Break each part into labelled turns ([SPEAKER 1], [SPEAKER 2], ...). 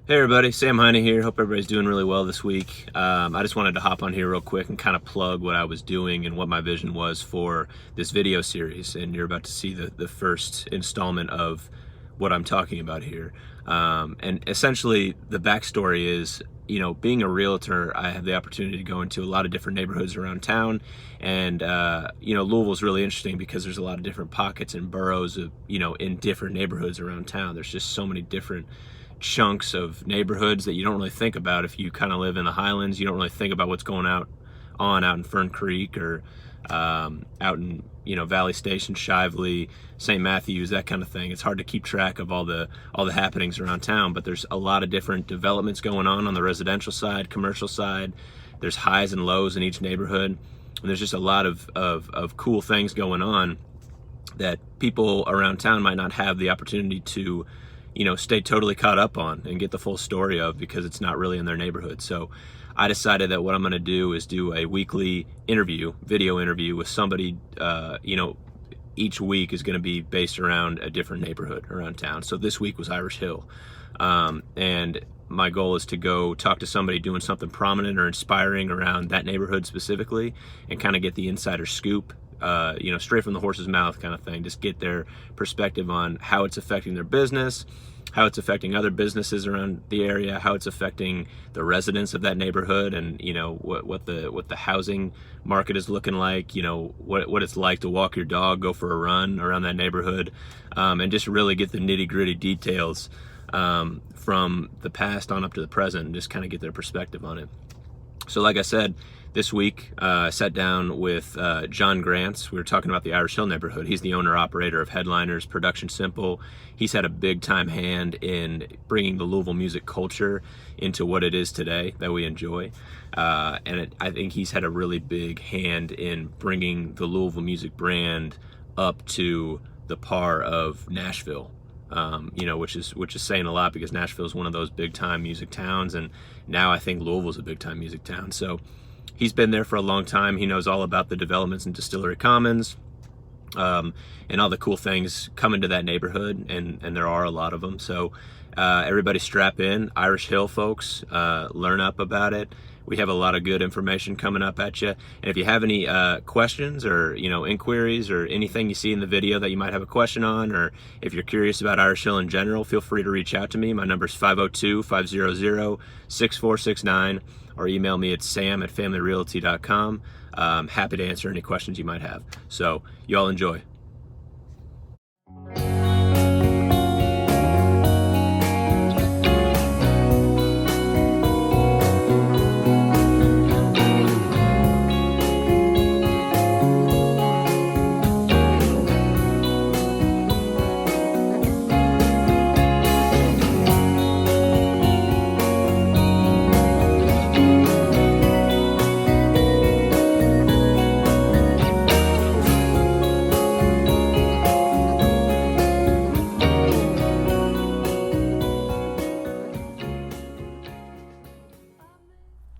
[SPEAKER 1] Hey everybody, Sam Heine here. Hope everybody's doing really well this week. I just wanted to hop on here real quick and kind of plug what I was doing and what my vision was for this video series. And you're about to see the first installment of what I'm talking about here. And essentially the backstory is, being a realtor, I have the opportunity to go into a lot of different neighborhoods around town. And, Louisville's really interesting because there's a lot of different pockets and boroughs of, in different neighborhoods around town. There's just so many different chunks of neighborhoods that you don't really think about if you kind of live in the Highlands. You don't really think about what's going out in Fern Creek or out in Valley Station, Shively, St. Matthews, that kind of thing. It's hard to keep track of all the happenings around town, but there's a lot of different developments going on the residential side, commercial side. There's highs and lows in each neighborhood, and there's just a lot of cool things going on that people around town might not have the opportunity to stay totally caught up on and get the full story of, because it's not really in their neighborhood. So I decided that what I'm going to do is do a weekly video interview with somebody, each week is going to be based around a different neighborhood around town. So this week was Irish Hill. And my goal is to go talk to somebody doing something prominent or inspiring around that neighborhood specifically and kind of get the insider scoop, straight from the horse's mouth kind of thing. Just get their perspective on how it's affecting their business, how it's affecting other businesses around the area, how it's affecting the residents of that neighborhood, and what the housing market is looking like, what it's like to walk your dog, go for a run around that neighborhood, and just really get the nitty-gritty details from the past on up to the present, and just kind of get their perspective on it. So like I said, this week I sat down with John Grantz. We were talking about the Irish Hill neighborhood. He's the owner-operator of Headliners, Production Simple. He's had a big-time hand in bringing the Louisville music culture into what it is today that we enjoy. I think he's had a really big hand in bringing the Louisville music brand up to the par of Nashville. Which is saying a lot, because Nashville is one of those big-time music towns, and now I think Louisville's a big-time music town. So he's been there for a long time. He knows all about the developments in Distillery Commons, and all the cool things coming to that neighborhood, and there are a lot of them. So everybody strap in, Irish Hill folks, learn up about it. We have a lot of good information coming up at you. And if you have any questions or inquiries or anything you see in the video that you might have a question on, or if you're curious about Irish Hill in general, feel free to reach out to me. My number is 502-500-6469, or email me at sam@familyrealty.com. Happy to answer any questions you might have. So you all enjoy.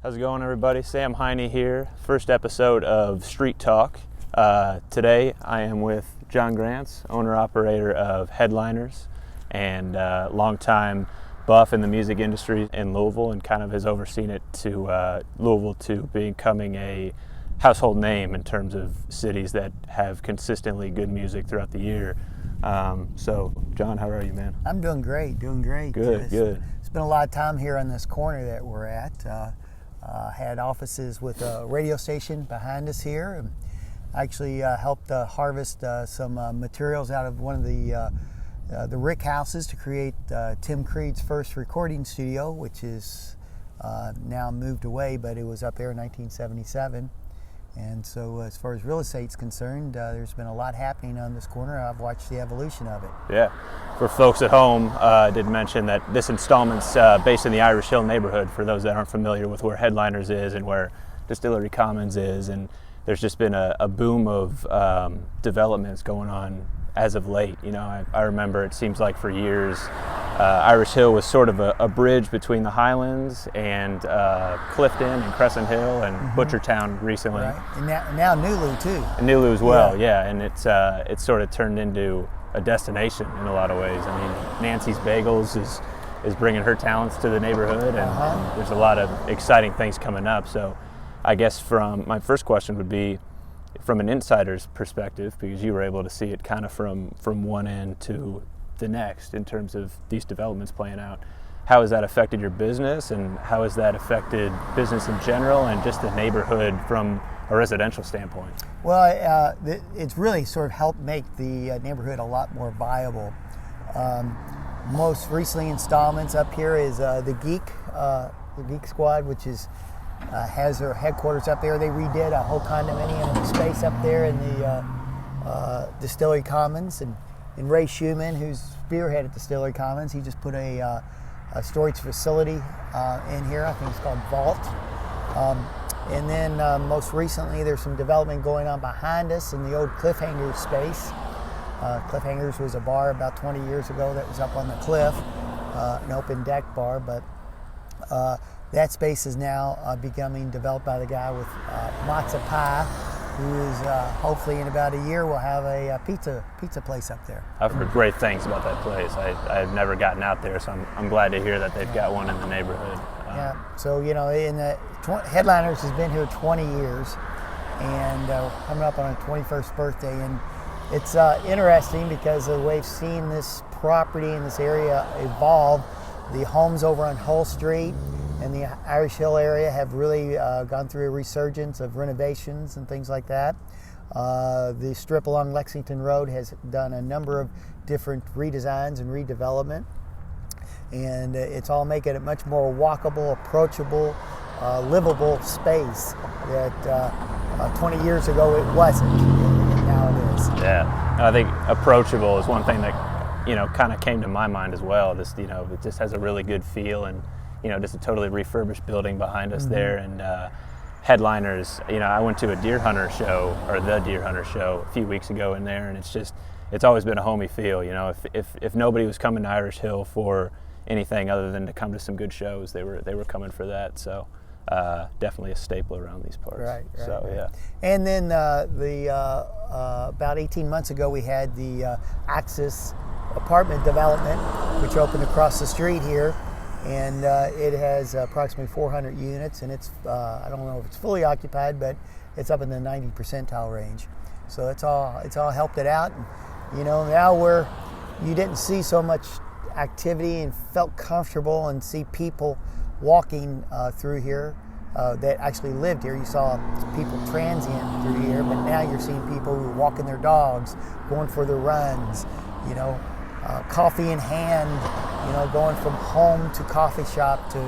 [SPEAKER 1] How's it going, everybody? Sam Heine here. First episode of Street Talk. Today I am with John Grantz, owner-operator of Headliners, and longtime buff in the music industry in Louisville, and kind of has overseen it to Louisville to becoming a household name in terms of cities that have consistently good music throughout the year. So, John, how are you, man?
[SPEAKER 2] I'm doing great.
[SPEAKER 1] Good.
[SPEAKER 2] It's been a lot of time here on this corner that we're at. Had offices with a radio station behind us here, and actually helped harvest some materials out of one of the Rick houses to create Tim Creed's first recording studio, which is now moved away, but it was up there in 1977. And so as far as real estate's concerned, there's been a lot happening on this corner. I've watched the evolution of it.
[SPEAKER 1] Yeah. For folks at home, I did mention that this installment's based in the Irish Hill neighborhood, for those that aren't familiar with where Headliners is and where Distillery Commons is. And there's just been a boom of developments going on as of late. I remember, it seems like for years, Irish Hill was sort of a bridge between the Highlands and Clifton and Crescent Hill and Butchertown recently.
[SPEAKER 2] Right. And now Nulu too.
[SPEAKER 1] And Nulu as well, yeah. And it's sort of turned into a destination in a lot of ways. I mean, Nancy's Bagels
[SPEAKER 3] is bringing her talents to the neighborhood, and there's a lot of exciting things coming up. So I guess my first question would be, from an insider's perspective, because you were able to see it kind of from one end to the next in terms of these developments playing out, how has that affected your business, and how has that affected business in general and just the neighborhood from a residential standpoint?
[SPEAKER 2] Well, it's really sort of helped make the neighborhood a lot more viable. Most recently installments up here is the Geek Squad, which has their headquarters up there. They redid a whole condominium space up there in the Distillery Commons, and Ray Schumann, who's spearheaded Distillery Commons, he just put a storage facility in here. I think it's called Vault. And then most recently, there's some development going on behind us in the old Cliffhangers space. Cliffhangers was a bar about 20 years ago that was up on the cliff, an open deck bar, but that space is now becoming developed by the guy with Matzo Pie, who is hopefully in about a year will have a pizza place up there.
[SPEAKER 3] I've heard great things about that place. I've never gotten out there, so I'm glad to hear that they've got one in the neighborhood.
[SPEAKER 2] Yeah, so in the Headliners has been here 20 years, and coming up on our 21st birthday, and it's interesting because the way we've seen this property in this area evolve. The homes over on Hull Street and the Irish Hill area have really gone through a resurgence of renovations and things like that. The strip along Lexington Road has done a number of different redesigns and redevelopment, and it's all making it much more walkable, approachable, livable space that 20 years ago it wasn't, and now it is.
[SPEAKER 3] Yeah, I think approachable is one thing that kind of came to my mind as well. This, it just has a really good feel, and just a totally refurbished building behind us there. And Headliners, I went to a deer hunter show, or the deer hunter show, a few weeks ago in there, and it's always been a homey feel. If nobody was coming to Irish Hill for anything other than to come to some good shows, they were coming for that. So definitely a staple around these parts.
[SPEAKER 2] Right.
[SPEAKER 3] So yeah.
[SPEAKER 2] And then about 18 months ago, we had the Axis apartment development, which opened across the street here, and it has approximately 400 units, and it's I don't know if it's fully occupied, but it's up in the 90 percentile range. So it's all helped it out. And, now where you didn't see so much activity and felt comfortable and see people walking through here that actually lived here. You saw people transient through here, but now you're seeing people who are walking their dogs, going for their runs, coffee in hand, going from home to coffee shop to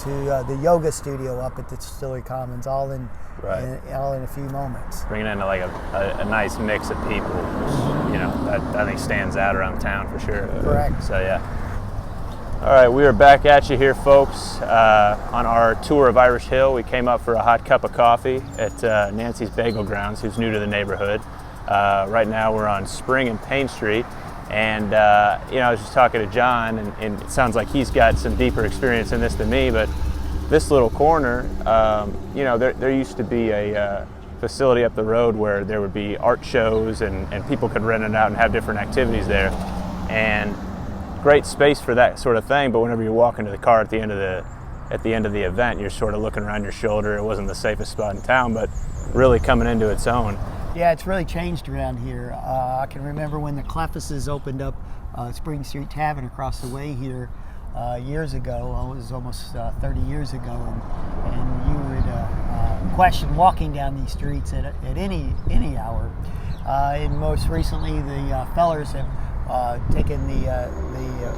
[SPEAKER 2] the yoga studio up at the Distillery Commons, all in a few moments.
[SPEAKER 3] Bringing in like a nice mix of people, which, that I think stands out around town for sure.
[SPEAKER 2] Correct.
[SPEAKER 3] So yeah. All right, we are back at you here, folks, on our tour of Irish Hill. We came up for a hot cup of coffee at Nancy's Bagel Grounds, who's new to the neighborhood. Right now we're on Spring and Payne Street. And, I was just talking to John, and it sounds like he's got some deeper experience in this than me, but this little corner, there used to be a facility up the road where there would be art shows and people could rent it out and have different activities there. And great space for that sort of thing, but whenever you're walking to the car at the end of the event, you're sort of looking around your shoulder. It wasn't the safest spot in town, but really coming into its own.
[SPEAKER 2] Yeah, it's really changed around here. I can remember when the Cleffises opened up Spring Street Tavern across the way here years ago. It was almost 30 years ago, and you would question walking down these streets at any hour. And most recently, the Fellers have taken the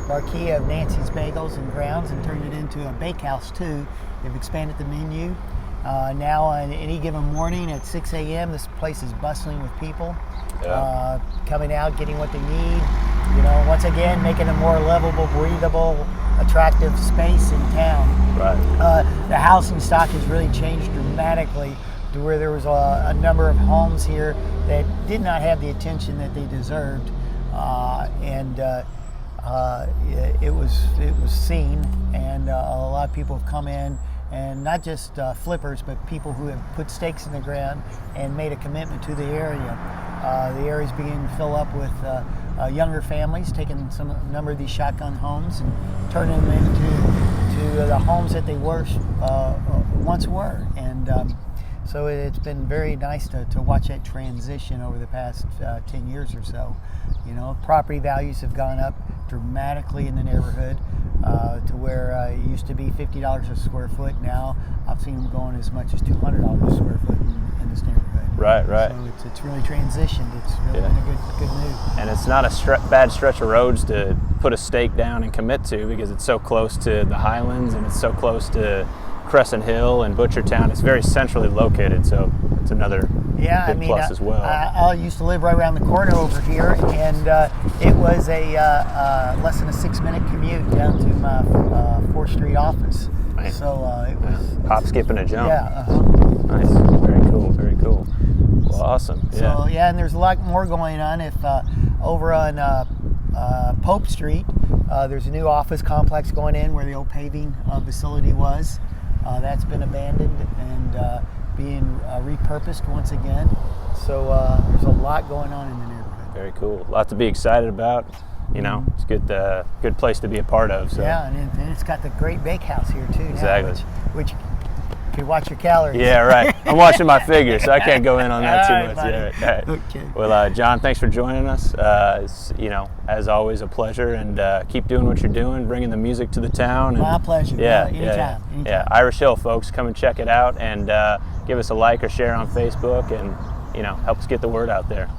[SPEAKER 2] marquee of Nancy's Bagels and Grounds and turned it into a bakehouse too. They've expanded the menu. Now on any given morning at 6 a.m., this place is bustling with people coming out, getting what they need. Once again, making a more livable, breathable, attractive space in town.
[SPEAKER 3] Right.
[SPEAKER 2] The housing stock has really changed dramatically to where there was a number of homes here that did not have the attention that they deserved, and it was seen, and a lot of people have come in. And not just flippers, but people who have put stakes in the ground and made a commitment to the area. The area is beginning to fill up with younger families, taking a number of these shotgun homes and turning them into the homes that they once were. And so it's been very nice to watch that transition over the past 10 years or so. You know, property values have gone up dramatically in the neighborhood to where it used to be $50 a square foot. Now I've seen them going as much as $200 a square foot in this neighborhood.
[SPEAKER 3] Right, right.
[SPEAKER 2] So it's really transitioned. It's really been a good move.
[SPEAKER 3] And it's not a bad stretch of roads to put a stake down and commit to, because it's so close to the Highlands and it's so close to Crescent Hill and Butchertown. It's very centrally located, so it's another big plus as well.
[SPEAKER 2] I used to live right around the corner over here, and it was a less than a 6-minute commute down to my 4th Street office.
[SPEAKER 3] Nice.
[SPEAKER 2] So it was
[SPEAKER 3] hop, skip, and a jump.
[SPEAKER 2] Yeah.
[SPEAKER 3] Nice. Very cool. Very cool. Well, awesome. Yeah.
[SPEAKER 2] So and there's a lot more going on. If over on Pope Street, there's a new office complex going in where the old paving facility was. That's been abandoned and being repurposed once again. So there's a lot going on in the neighborhood.
[SPEAKER 3] Very cool. A lot to be excited about. You know, it's a good place to be a part of. So.
[SPEAKER 2] Yeah, and it's got the great bakehouse here too.
[SPEAKER 3] Exactly.
[SPEAKER 2] Now, which you can watch your calories.
[SPEAKER 3] Yeah, right. I'm watching my figures, so I can't go in on that too much.
[SPEAKER 2] Buddy.
[SPEAKER 3] Yeah, right.
[SPEAKER 2] Okay.
[SPEAKER 3] Well, John, thanks for joining us. It's, as always, a pleasure, and keep doing what you're doing, bringing the music to the town. And,
[SPEAKER 2] my pleasure.
[SPEAKER 3] Yeah,
[SPEAKER 2] anytime.
[SPEAKER 3] Yeah, Irish Hill, folks, come and check it out, and give us a like or share on Facebook, and help us get the word out there.